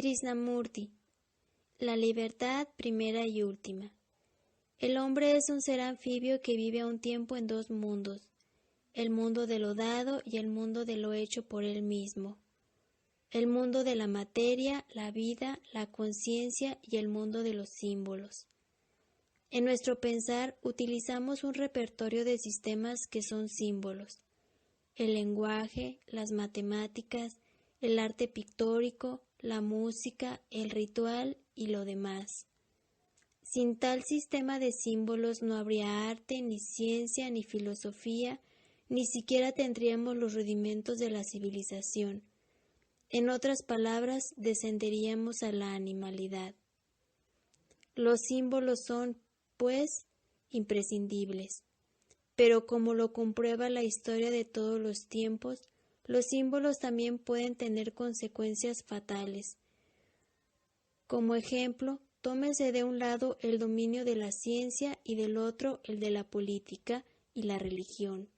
Krishnamurti. La libertad primera y última. El hombre es un ser anfibio que vive a un tiempo en dos mundos, el mundo de lo dado y el mundo de lo hecho por él mismo, el mundo de la materia, la vida, la conciencia y el mundo de los símbolos. En nuestro pensar utilizamos un repertorio de sistemas que son símbolos, el lenguaje, las matemáticas, el arte pictórico, la música, el ritual y lo demás. Sin tal sistema de símbolos no habría arte, ni ciencia, ni filosofía, ni siquiera tendríamos los rudimentos de la civilización. En otras palabras, descenderíamos a la animalidad. Los símbolos son, pues, imprescindibles. Pero como lo comprueba la historia de todos los tiempos, los símbolos también pueden tener consecuencias fatales. Como ejemplo, tómese de un lado el dominio de la ciencia y del otro el de la política y la religión.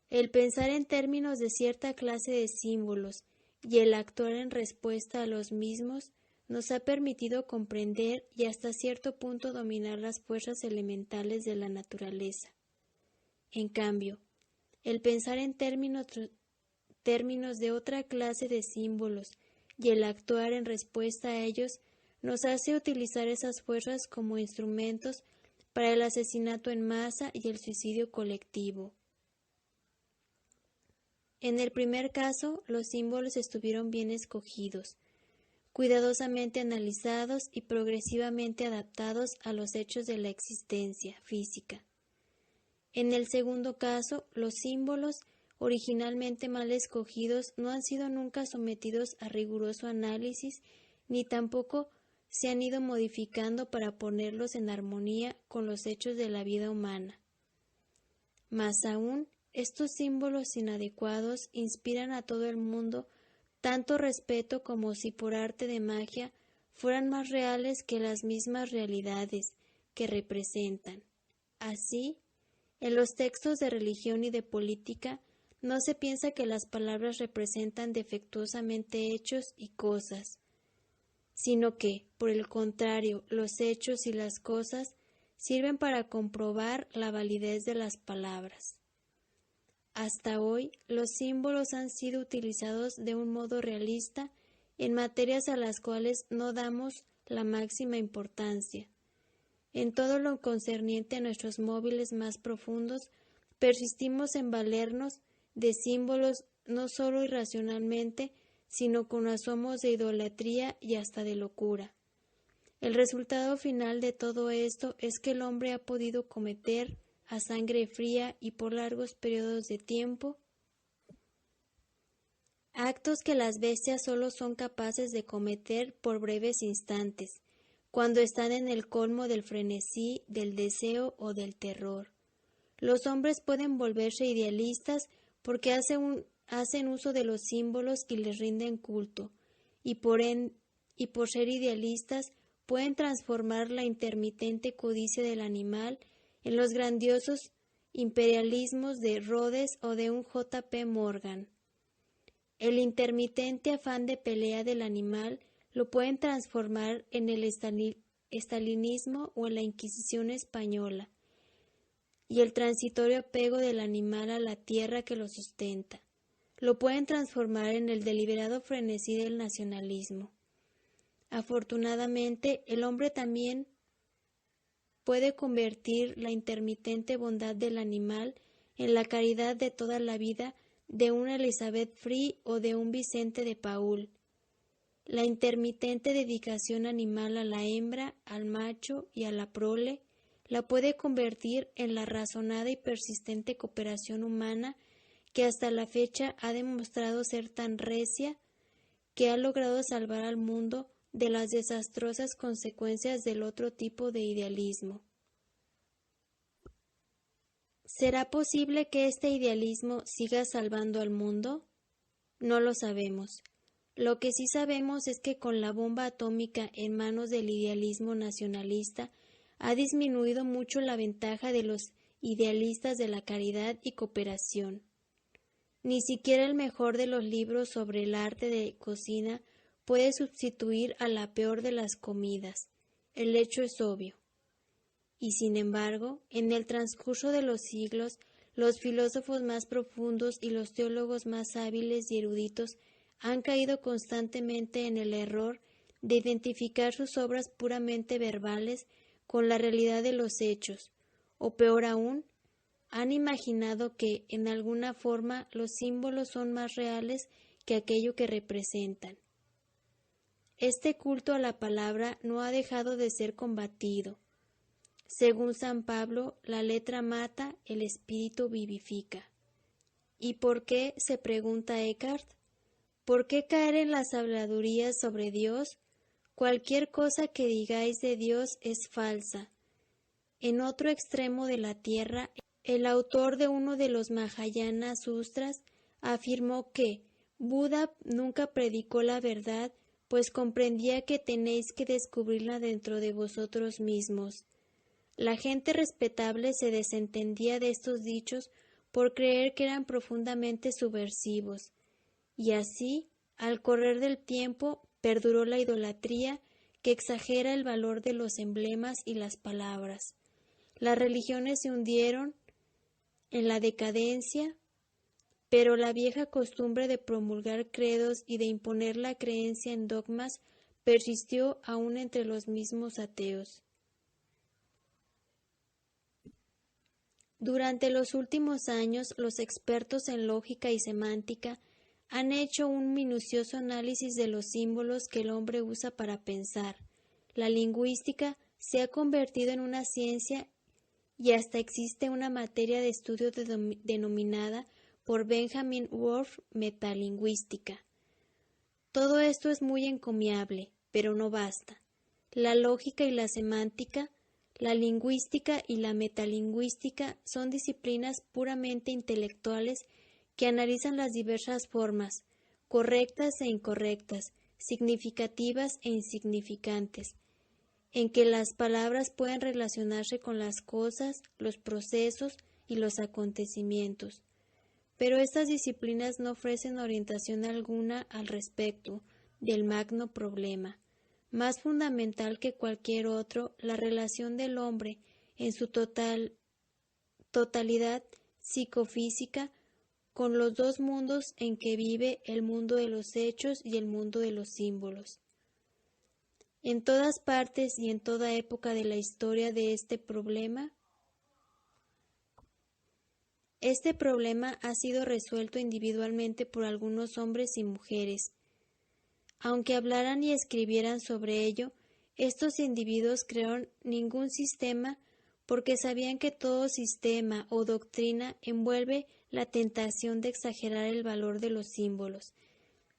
El pensar en términos de cierta clase de símbolos y el actuar en respuesta a los mismos nos ha permitido comprender y hasta cierto punto dominar las fuerzas elementales de la naturaleza. En cambio, el pensar en términos de otra clase de símbolos y el actuar en respuesta a ellos nos hace utilizar esas fuerzas como instrumentos para el asesinato en masa y el suicidio colectivo. En el primer caso, los símbolos estuvieron bien escogidos, cuidadosamente analizados y progresivamente adaptados a los hechos de la existencia física. En el segundo caso, los símbolos, originalmente mal escogidos, no han sido nunca sometidos a riguroso análisis, ni tampoco se han ido modificando para ponerlos en armonía con los hechos de la vida humana. Más aún, estos símbolos inadecuados inspiran a todo el mundo tanto respeto como si por arte de magia fueran más reales que las mismas realidades que representan. Así, en los textos de religión y de política no se piensa que las palabras representan defectuosamente hechos y cosas, sino que, por el contrario, los hechos y las cosas sirven para comprobar la validez de las palabras. Hasta hoy, los símbolos han sido utilizados de un modo realista en materias a las cuales no damos la máxima importancia. En todo lo concerniente a nuestros móviles más profundos, persistimos en valernos de símbolos no solo irracionalmente, sino con asomos de idolatría y hasta de locura. El resultado final de todo esto es que el hombre ha podido cometer a sangre fría y por largos periodos de tiempo actos que las bestias solo son capaces de cometer por breves instantes, cuando están en el colmo del frenesí, del deseo o del terror. Los hombres pueden volverse idealistas porque hacen uso de los símbolos y les rinden culto, y por ser idealistas pueden transformar la intermitente codicia del animal en los grandiosos imperialismos de Rhodes o de un J. P. Morgan. El intermitente afán de pelea del animal lo pueden transformar en el estalinismo o en la Inquisición española, y el transitorio apego del animal a la tierra que lo sustenta. Lo pueden transformar en el deliberado frenesí del nacionalismo. Afortunadamente, el hombre también puede convertir la intermitente bondad del animal en la caridad de toda la vida de una Elizabeth Free o de un Vicente de Paúl. La intermitente dedicación animal a la hembra, al macho y a la prole la puede convertir en la razonada y persistente cooperación humana que hasta la fecha ha demostrado ser tan recia que ha logrado salvar al mundo de las desastrosas consecuencias del otro tipo de idealismo. ¿Será posible que este idealismo siga salvando al mundo? No lo sabemos. Lo que sí sabemos es que con la bomba atómica en manos del idealismo nacionalista ha disminuido mucho la ventaja de los idealistas de la caridad y cooperación. Ni siquiera el mejor de los libros sobre el arte de cocina puede sustituir a la peor de las comidas. El hecho es obvio. Y sin embargo, en el transcurso de los siglos, los filósofos más profundos y los teólogos más hábiles y eruditos han caído constantemente en el error de identificar sus obras puramente verbales con la realidad de los hechos, o peor aún, han imaginado que, en alguna forma, los símbolos son más reales que aquello que representan. Este culto a la palabra no ha dejado de ser combatido. Según San Pablo, la letra mata, el espíritu vivifica. ¿Y por qué?, se pregunta Eckhart. ¿Por qué caer en las habladurías sobre Dios? Cualquier cosa que digáis de Dios es falsa. En otro extremo de la tierra, el autor de uno de los Mahayana Sutras afirmó que Buda nunca predicó la verdad, pues comprendía que tenéis que descubrirla dentro de vosotros mismos. La gente respetable se desentendía de estos dichos por creer que eran profundamente subversivos, y así, al correr del tiempo, perduró la idolatría que exagera el valor de los emblemas y las palabras. Las religiones se hundieron en la decadencia, pero la vieja costumbre de promulgar credos y de imponer la creencia en dogmas persistió aún entre los mismos ateos. Durante los últimos años, los expertos en lógica y semántica han hecho un minucioso análisis de los símbolos que el hombre usa para pensar. La lingüística se ha convertido en una ciencia y hasta existe una materia de estudio denominada por Benjamin Wolf metalingüística. Todo esto es muy encomiable, pero no basta. La lógica y la semántica, la lingüística y la metalingüística son disciplinas puramente intelectuales que analizan las diversas formas, correctas e incorrectas, significativas e insignificantes, en que las palabras pueden relacionarse con las cosas, los procesos y los acontecimientos. Pero estas disciplinas no ofrecen orientación alguna al respecto del magno problema, más fundamental que cualquier otro, la relación del hombre en su totalidad psicofísica con los dos mundos en que vive, el mundo de los hechos y el mundo de los símbolos. En todas partes y en toda época de la historia de este problema ha sido resuelto individualmente por algunos hombres y mujeres. Aunque hablaran y escribieran sobre ello, estos individuos crearon ningún sistema porque sabían que todo sistema o doctrina envuelve la tentación de exagerar el valor de los símbolos,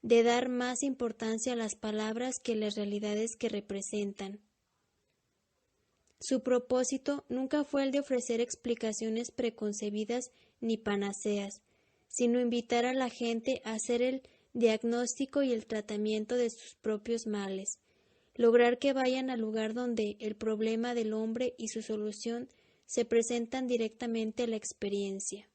de dar más importancia a las palabras que las realidades que representan. Su propósito nunca fue el de ofrecer explicaciones preconcebidas ni panaceas, sino invitar a la gente a hacer el diagnóstico y el tratamiento de sus propios males, lograr que vayan al lugar donde el problema del hombre y su solución se presentan directamente a la experiencia.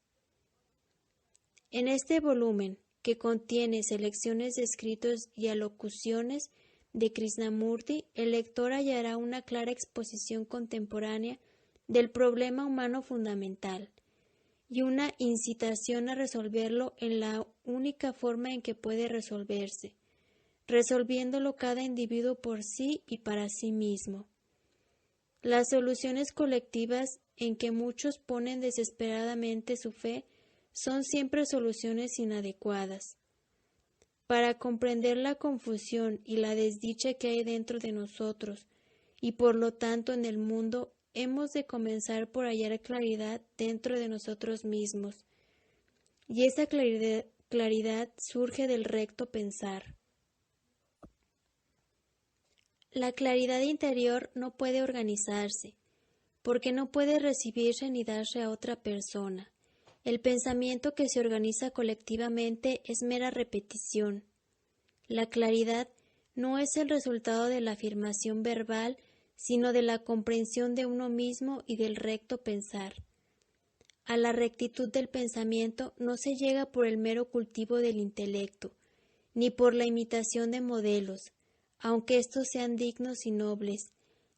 En este volumen, que contiene selecciones de escritos y alocuciones de Krishnamurti, el lector hallará una clara exposición contemporánea del problema humano fundamental y una incitación a resolverlo en la única forma en que puede resolverse, resolviéndolo cada individuo por sí y para sí mismo. Las soluciones colectivas en que muchos ponen desesperadamente su fe son siempre soluciones inadecuadas. Para comprender la confusión y la desdicha que hay dentro de nosotros y por lo tanto en el mundo, hemos de comenzar por hallar claridad dentro de nosotros mismos, y esa claridad surge del recto pensar. La claridad interior no puede organizarse, porque no puede recibirse ni darse a otra persona. El pensamiento que se organiza colectivamente es mera repetición. La claridad no es el resultado de la afirmación verbal, sino de la comprensión de uno mismo y del recto pensar. A la rectitud del pensamiento no se llega por el mero cultivo del intelecto, ni por la imitación de modelos, aunque estos sean dignos y nobles.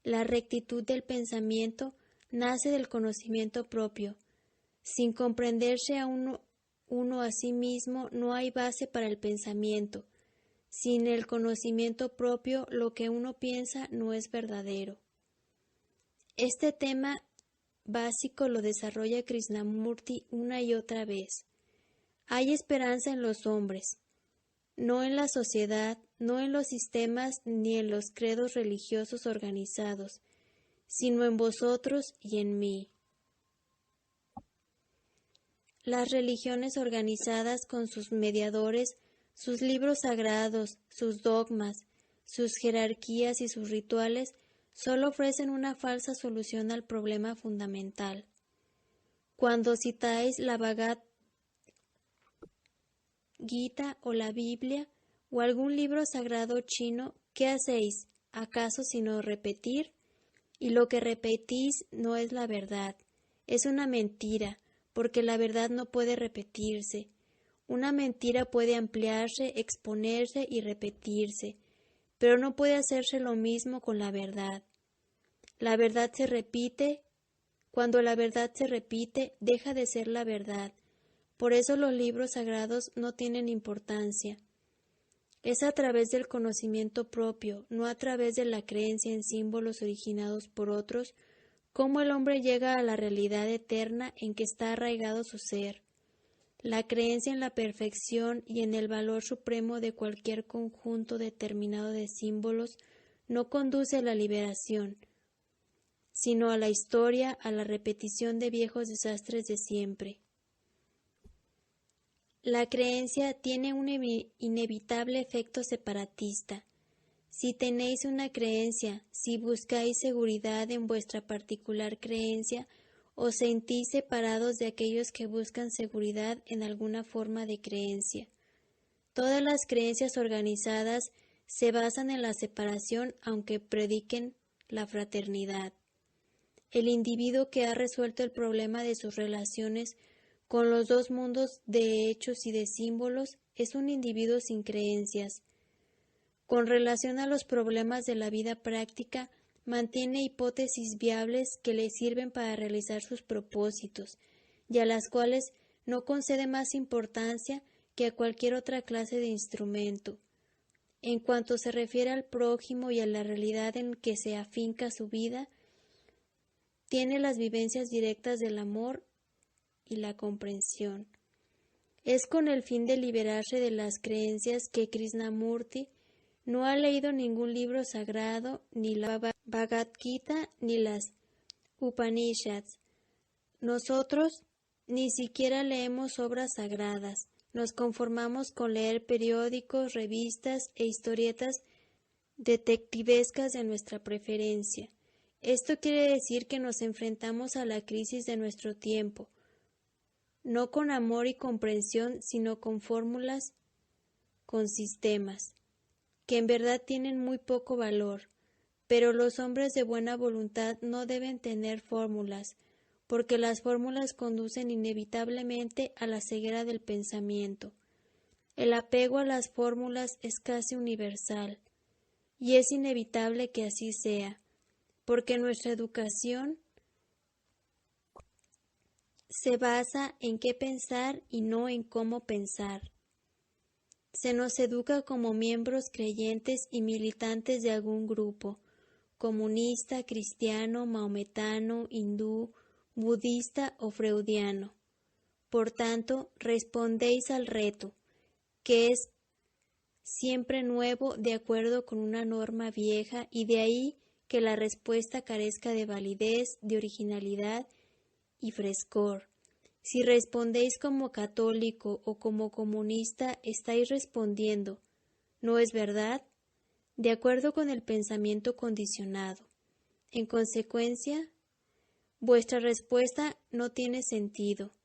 La rectitud del pensamiento nace del conocimiento propio. Sin comprenderse a uno a sí mismo, no hay base para el pensamiento. Sin el conocimiento propio, lo que uno piensa no es verdadero. Este tema básico lo desarrolla Krishnamurti una y otra vez. Hay esperanza en los hombres, no en la sociedad, no en los sistemas ni en los credos religiosos organizados, sino en vosotros y en mí. Las religiones organizadas con sus mediadores, sus libros sagrados, sus dogmas, sus jerarquías y sus rituales solo ofrecen una falsa solución al problema fundamental. Cuando citáis la Bhagavad Gita o la Biblia o algún libro sagrado chino, ¿qué hacéis? ¿Acaso sino repetir? Y lo que repetís no es la verdad, es una mentira, porque la verdad no puede repetirse. Una mentira puede ampliarse, exponerse y repetirse, pero no puede hacerse lo mismo con la verdad. La verdad se repite. Cuando la verdad se repite, deja de ser la verdad. Por eso los libros sagrados no tienen importancia. Es a través del conocimiento propio, no a través de la creencia en símbolos originados por otros, cómo el hombre llega a la realidad eterna en que está arraigado su ser. La creencia en la perfección y en el valor supremo de cualquier conjunto determinado de símbolos no conduce a la liberación, sino a la historia, a la repetición de viejos desastres de siempre. La creencia tiene un inevitable efecto separatista. Si tenéis una creencia, si buscáis seguridad en vuestra particular creencia, os sentís separados de aquellos que buscan seguridad en alguna forma de creencia. Todas las creencias organizadas se basan en la separación, aunque prediquen la fraternidad. El individuo que ha resuelto el problema de sus relaciones con los dos mundos de hechos y de símbolos es un individuo sin creencias. Con relación a los problemas de la vida práctica, mantiene hipótesis viables que le sirven para realizar sus propósitos y a las cuales no concede más importancia que a cualquier otra clase de instrumento. En cuanto se refiere al prójimo y a la realidad en que se afinca su vida, tiene las vivencias directas del amor y la comprensión. Es con el fin de liberarse de las creencias que Krishnamurti no ha leído ningún libro sagrado, ni la Bhagavad Gita, ni las Upanishads. Nosotros ni siquiera leemos obras sagradas, nos conformamos con leer periódicos, revistas e historietas detectivescas de nuestra preferencia. Esto quiere decir que nos enfrentamos a la crisis de nuestro tiempo, no con amor y comprensión, sino con fórmulas, con sistemas, que en verdad tienen muy poco valor, pero los hombres de buena voluntad no deben tener fórmulas, porque las fórmulas conducen inevitablemente a la ceguera del pensamiento. El apego a las fórmulas es casi universal, y es inevitable que así sea, porque nuestra educación se basa en qué pensar y no en cómo pensar. Se nos educa como miembros creyentes y militantes de algún grupo, comunista, cristiano, maometano, hindú, budista o freudiano. Por tanto, respondéis al reto, que es siempre nuevo de acuerdo con una norma vieja, y de ahí que la respuesta carezca de validez, de originalidad y frescor. Si respondéis como católico o como comunista, estáis respondiendo, ¿no es verdad?, de acuerdo con el pensamiento condicionado. En consecuencia, vuestra respuesta no tiene sentido.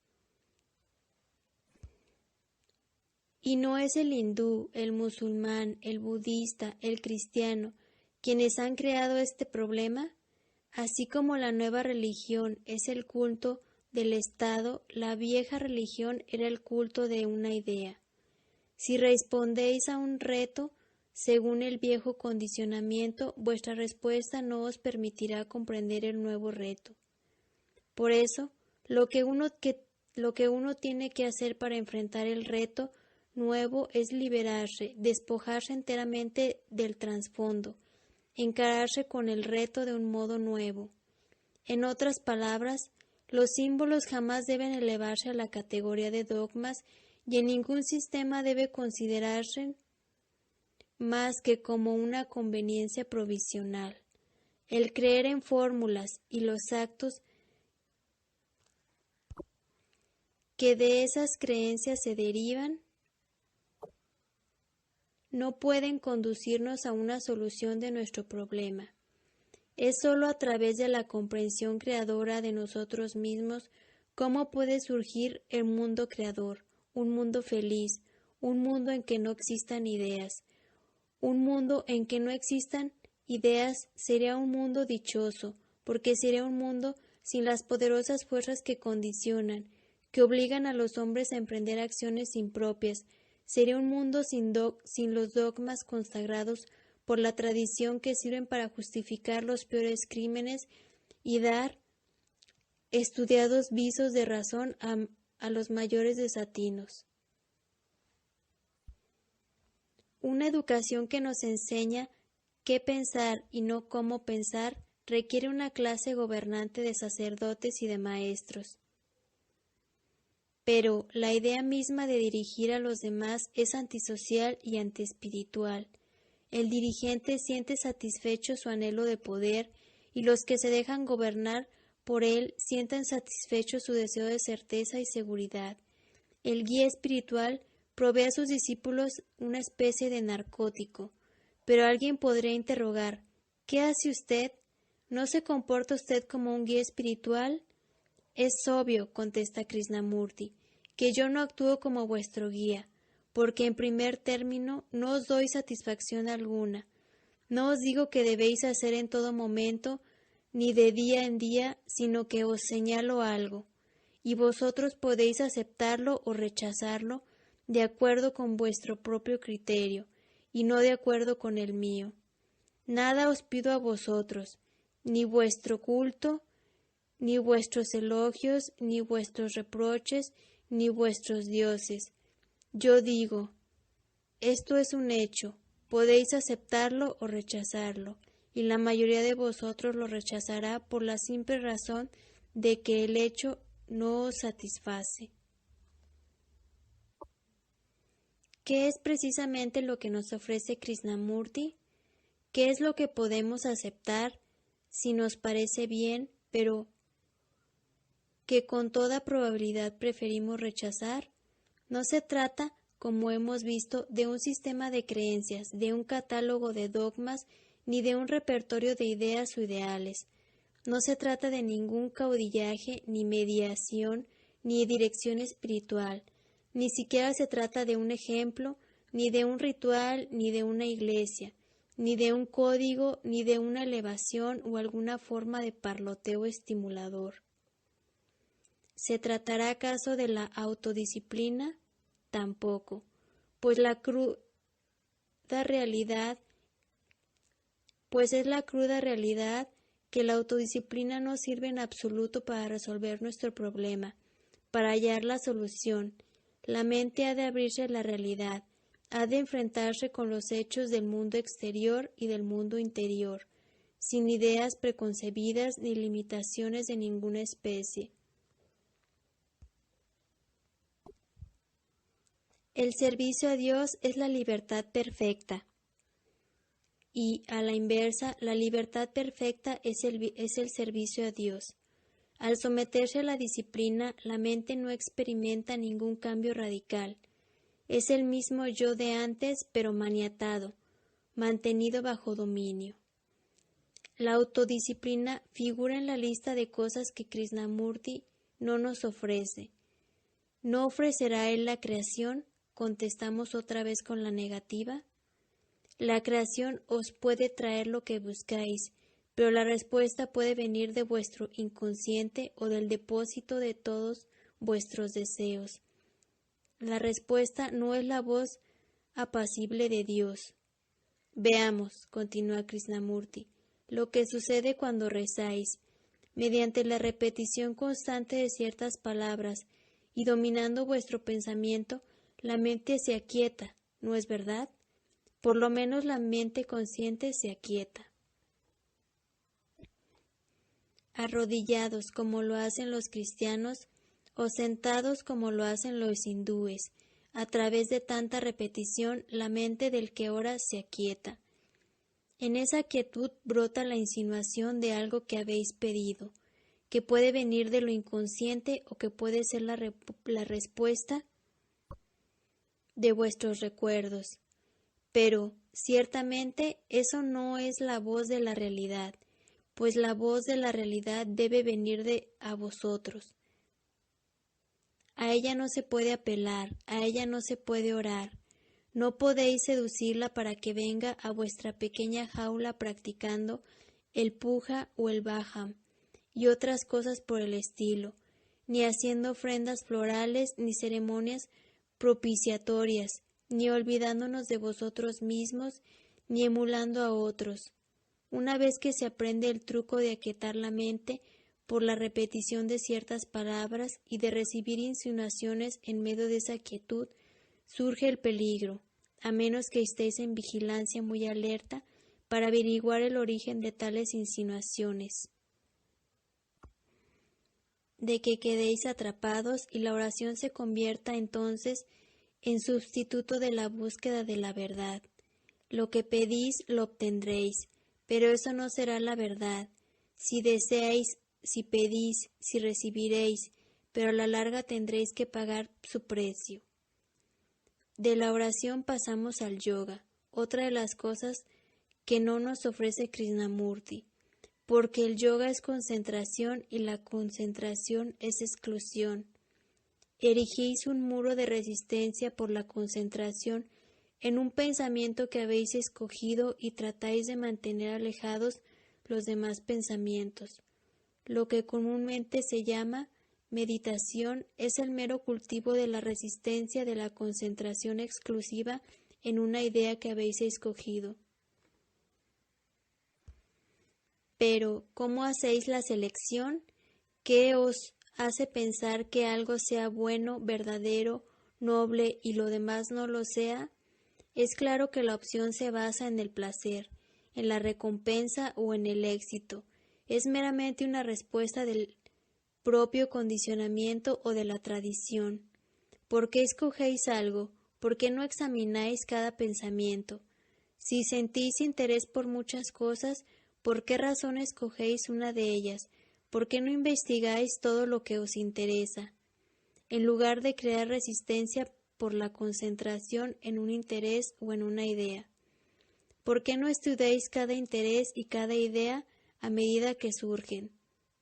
Y no es el hindú, el musulmán, el budista, el cristiano, quienes han creado este problema. Así como la nueva religión es el culto del Estado, la vieja religión era el culto de una idea. Si respondéis a un reto según el viejo condicionamiento, vuestra respuesta no os permitirá comprender el nuevo reto. Por eso, lo que uno tiene que hacer para enfrentar el reto nuevo es liberarse, despojarse enteramente del trasfondo, encararse con el reto de un modo nuevo. En otras palabras, los símbolos jamás deben elevarse a la categoría de dogmas y en ningún sistema debe considerarse más que como una conveniencia provisional. El creer en fórmulas y los actos que de esas creencias se derivan no pueden conducirnos a una solución de nuestro problema. Es sólo a través de la comprensión creadora de nosotros mismos cómo puede surgir el mundo creador, un mundo feliz, un mundo en que no existan ideas. Un mundo en que no existan ideas sería un mundo dichoso, porque sería un mundo sin las poderosas fuerzas que condicionan, que obligan a los hombres a emprender acciones impropias. Sería un mundo sin los dogmas consagrados por la tradición que sirven para justificar los peores crímenes y dar estudiados visos de razón a los mayores desatinos. Una educación que nos enseña qué pensar y no cómo pensar requiere una clase gobernante de sacerdotes y de maestros. Pero la idea misma de dirigir a los demás es antisocial y antiespiritual. El dirigente siente satisfecho su anhelo de poder y los que se dejan gobernar por él sienten satisfecho su deseo de certeza y seguridad. El guía espiritual provee a sus discípulos una especie de narcótico, pero alguien podría interrogar, ¿qué hace usted? ¿No se comporta usted como un guía espiritual? Es obvio, contesta Krishnamurti, que yo no actúo como vuestro guía, porque en primer término no os doy satisfacción alguna. No os digo que debéis hacer en todo momento, ni de día en día, sino que os señalo algo, y vosotros podéis aceptarlo o rechazarlo de acuerdo con vuestro propio criterio, y no de acuerdo con el mío. Nada os pido a vosotros, ni vuestro culto, ni vuestros elogios, ni vuestros reproches, ni vuestros dioses. Yo digo, esto es un hecho, podéis aceptarlo o rechazarlo, y la mayoría de vosotros lo rechazará por la simple razón de que el hecho no os satisface. ¿Qué es precisamente lo que nos ofrece Krishnamurti? ¿Qué es lo que podemos aceptar si nos parece bien, pero que con toda probabilidad preferimos rechazar? No se trata, como hemos visto, de un sistema de creencias, de un catálogo de dogmas, ni de un repertorio de ideas o ideales. No se trata de ningún caudillaje, ni mediación, ni dirección espiritual. Ni siquiera se trata de un ejemplo, ni de un ritual, ni de una iglesia, ni de un código, ni de una elevación o alguna forma de parloteo estimulador. ¿Se tratará acaso de la autodisciplina? Tampoco, pues es la cruda realidad que la autodisciplina no sirve en absoluto para resolver nuestro problema, para hallar la solución. La mente ha de abrirse a la realidad, ha de enfrentarse con los hechos del mundo exterior y del mundo interior, sin ideas preconcebidas ni limitaciones de ninguna especie. El servicio a Dios es la libertad perfecta. Y, a la inversa, la libertad perfecta es el servicio a Dios. Al someterse a la disciplina, la mente no experimenta ningún cambio radical. Es el mismo yo de antes, pero maniatado, mantenido bajo dominio. La autodisciplina figura en la lista de cosas que Krishnamurti no nos ofrece. ¿No ofrecerá él la creación? Contestamos otra vez con la negativa. La creación os puede traer lo que buscáis, pero la respuesta puede venir de vuestro inconsciente o del depósito de todos vuestros deseos. La respuesta no es la voz apacible de Dios. Veamos, continúa Krishnamurti, lo que sucede cuando rezáis. Mediante la repetición constante de ciertas palabras y dominando vuestro pensamiento, la mente se aquieta, ¿no es verdad? Por lo menos la mente consciente se aquieta. Arrodillados como lo hacen los cristianos o sentados como lo hacen los hindúes, a través de tanta repetición la mente del que ora se aquieta. En esa quietud brota la insinuación de algo que habéis pedido, que puede venir de lo inconsciente o que puede ser la respuesta de vuestros recuerdos. Pero, ciertamente, eso no es la voz de la realidad, pues la voz de la realidad debe venir a vosotros. A ella no se puede apelar, a ella no se puede orar. No podéis seducirla para que venga a vuestra pequeña jaula practicando el puja o el bhajam y otras cosas por el estilo, ni haciendo ofrendas florales ni ceremonias propiciatorias, ni olvidándonos de vosotros mismos, ni emulando a otros. Una vez que se aprende el truco de aquietar la mente por la repetición de ciertas palabras y de recibir insinuaciones en medio de esa quietud, surge el peligro, a menos que estéis en vigilancia muy alerta para averiguar el origen de tales insinuaciones, de que quedéis atrapados y la oración se convierta entonces en sustituto de la búsqueda de la verdad. Lo que pedís lo obtendréis, pero eso no será la verdad. Si deseáis, si pedís, si recibiréis, pero a la larga tendréis que pagar su precio. De la oración pasamos al yoga, otra de las cosas que no nos ofrece Krishnamurti, porque el yoga es concentración y la concentración es exclusión. Erigís un muro de resistencia por la concentración en un pensamiento que habéis escogido y tratáis de mantener alejados los demás pensamientos. Lo que comúnmente se llama meditación es el mero cultivo de la resistencia de la concentración exclusiva en una idea que habéis escogido. Pero, ¿cómo hacéis la selección? ¿Qué os hace pensar que algo sea bueno, verdadero, noble y lo demás no lo sea? Es claro que la opción se basa en el placer, en la recompensa o en el éxito. Es meramente una respuesta del propio condicionamiento o de la tradición. ¿Por qué escogéis algo? ¿Por qué no examináis cada pensamiento? Si sentís interés por muchas cosas, ¿por qué razón escogéis una de ellas? ¿Por qué no investigáis todo lo que os interesa? En lugar de crear resistencia por la concentración en un interés o en una idea. ¿Por qué no estudiáis cada interés y cada idea a medida que surgen?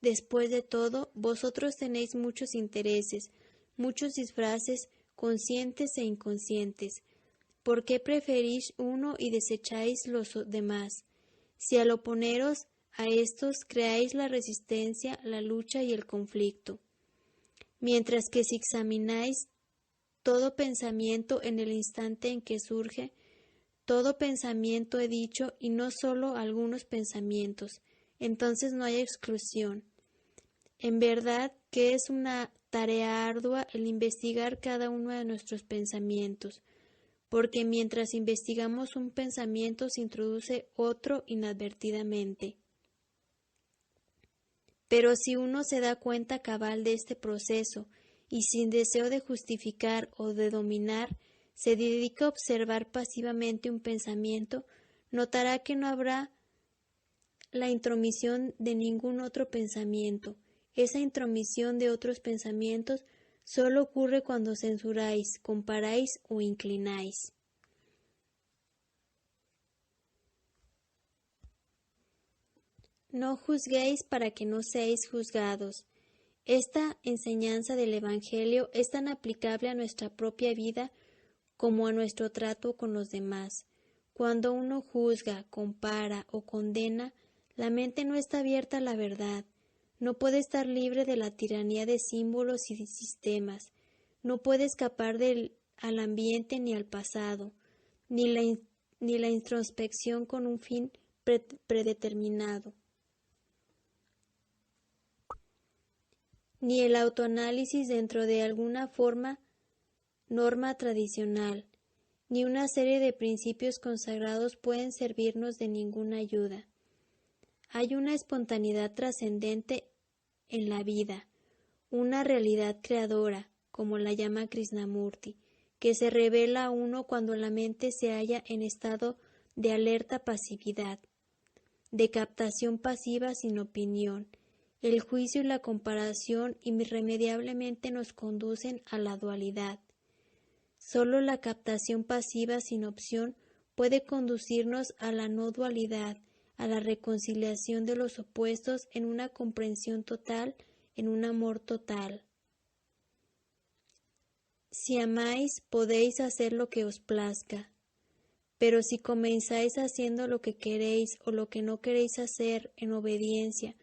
Después de todo, vosotros tenéis muchos intereses, muchos disfraces, conscientes e inconscientes. ¿Por qué preferís uno y desecháis los demás? Si al oponeros a estos creáis la resistencia, la lucha y el conflicto. Mientras que si examináis todo pensamiento en el instante en que surge, todo pensamiento he dicho y no solo algunos pensamientos, entonces no hay exclusión. En verdad que es una tarea ardua el investigar cada uno de nuestros pensamientos, porque mientras investigamos un pensamiento se introduce otro inadvertidamente. Pero si uno se da cuenta cabal de este proceso y sin deseo de justificar o de dominar, se dedica a observar pasivamente un pensamiento, notará que no habrá la intromisión de ningún otro pensamiento. Esa intromisión de otros pensamientos solo ocurre cuando censuráis, comparáis o inclináis. No juzguéis para que no seáis juzgados. Esta enseñanza del Evangelio es tan aplicable a nuestra propia vida como a nuestro trato con los demás. Cuando uno juzga, compara o condena, la mente no está abierta a la verdad, no puede estar libre de la tiranía de símbolos y de sistemas, no puede escapar al ambiente ni al pasado, ni la introspección con un fin predeterminado, ni el autoanálisis dentro de alguna norma tradicional, ni una serie de principios consagrados pueden servirnos de ninguna ayuda. Hay una espontaneidad trascendente en la vida, una realidad creadora, como la llama Krishnamurti, que se revela a uno cuando la mente se halla en estado de alerta pasividad, de captación pasiva sin opinión. El juicio y la comparación irremediablemente nos conducen a la dualidad. Solo la captación pasiva sin opción puede conducirnos a la no dualidad, a la reconciliación de los opuestos en una comprensión total, en un amor total. Si amáis, podéis hacer lo que os plazca, pero si comenzáis haciendo lo que queréis o lo que no queréis hacer en obediencia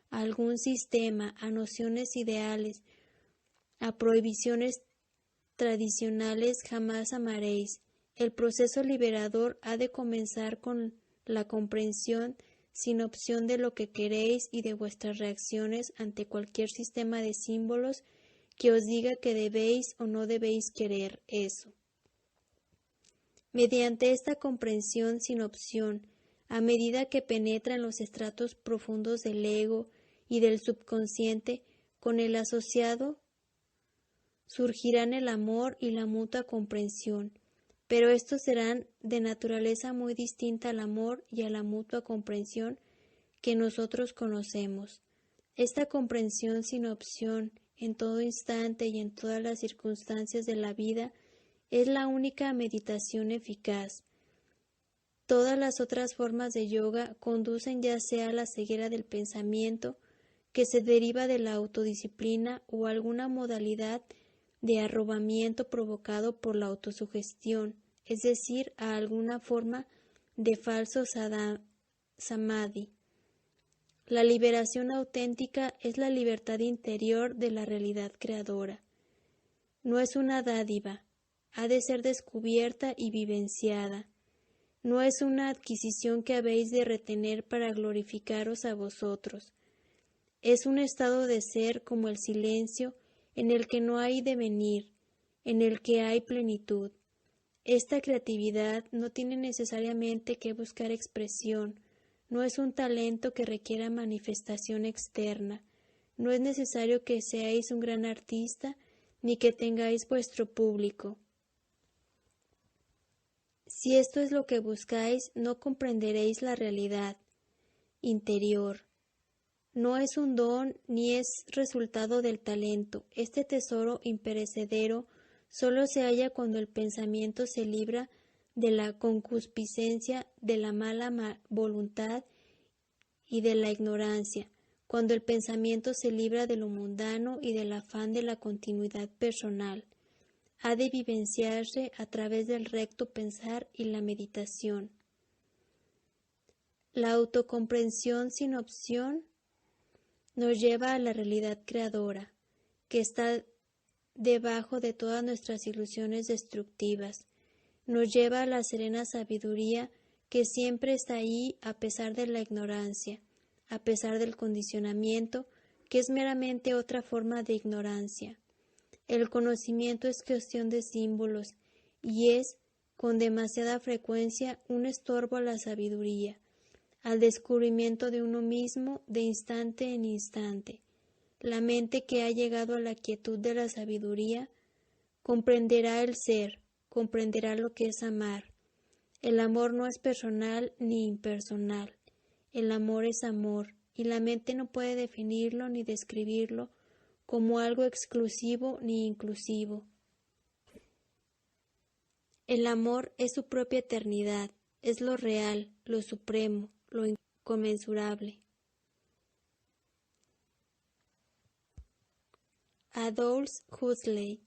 a algún sistema, a nociones ideales, a prohibiciones tradicionales, jamás amaréis. El proceso liberador ha de comenzar con la comprensión sin opción de lo que queréis y de vuestras reacciones ante cualquier sistema de símbolos que os diga que debéis o no debéis querer eso. Mediante esta comprensión sin opción, a medida que penetra en los estratos profundos del ego y del subconsciente, con el asociado surgirán el amor y la mutua comprensión, pero estos serán de naturaleza muy distinta al amor y a la mutua comprensión que nosotros conocemos. Esta comprensión sin opción, en todo instante y en todas las circunstancias de la vida, es la única meditación eficaz. Todas las otras formas de yoga conducen ya sea a la ceguera del pensamiento, que se deriva de la autodisciplina, o alguna modalidad de arrobamiento provocado por la autosugestión, es decir, a alguna forma de falso samadhi. La liberación auténtica es la libertad interior de la realidad creadora. No es una dádiva, ha de ser descubierta y vivenciada. No es una adquisición que habéis de retener para glorificaros a vosotros. Es un estado de ser como el silencio, en el que no hay devenir, en el que hay plenitud. Esta creatividad no tiene necesariamente que buscar expresión, no es un talento que requiera manifestación externa, no es necesario que seáis un gran artista ni que tengáis vuestro público. Si esto es lo que buscáis, no comprenderéis la realidad interior. No es un don ni es resultado del talento. Este tesoro imperecedero solo se halla cuando el pensamiento se libra de la concupiscencia, de la mala voluntad y de la ignorancia, cuando el pensamiento se libra de lo mundano y del afán de la continuidad personal. Ha de vivenciarse a través del recto pensar y la meditación. La autocomprensión sin opción nos lleva a la realidad creadora, que está debajo de todas nuestras ilusiones destructivas. Nos lleva a la serena sabiduría que siempre está ahí a pesar de la ignorancia, a pesar del condicionamiento, que es meramente otra forma de ignorancia. El conocimiento es cuestión de símbolos y es, con demasiada frecuencia, un estorbo a la sabiduría, al descubrimiento de uno mismo de instante en instante. La mente que ha llegado a la quietud de la sabiduría comprenderá el ser, comprenderá lo que es amar. El amor no es personal ni impersonal. El amor es amor, y la mente no puede definirlo ni describirlo como algo exclusivo ni inclusivo. El amor es su propia eternidad, es lo real, lo supremo, lo inconmensurable. Aldous Huxley.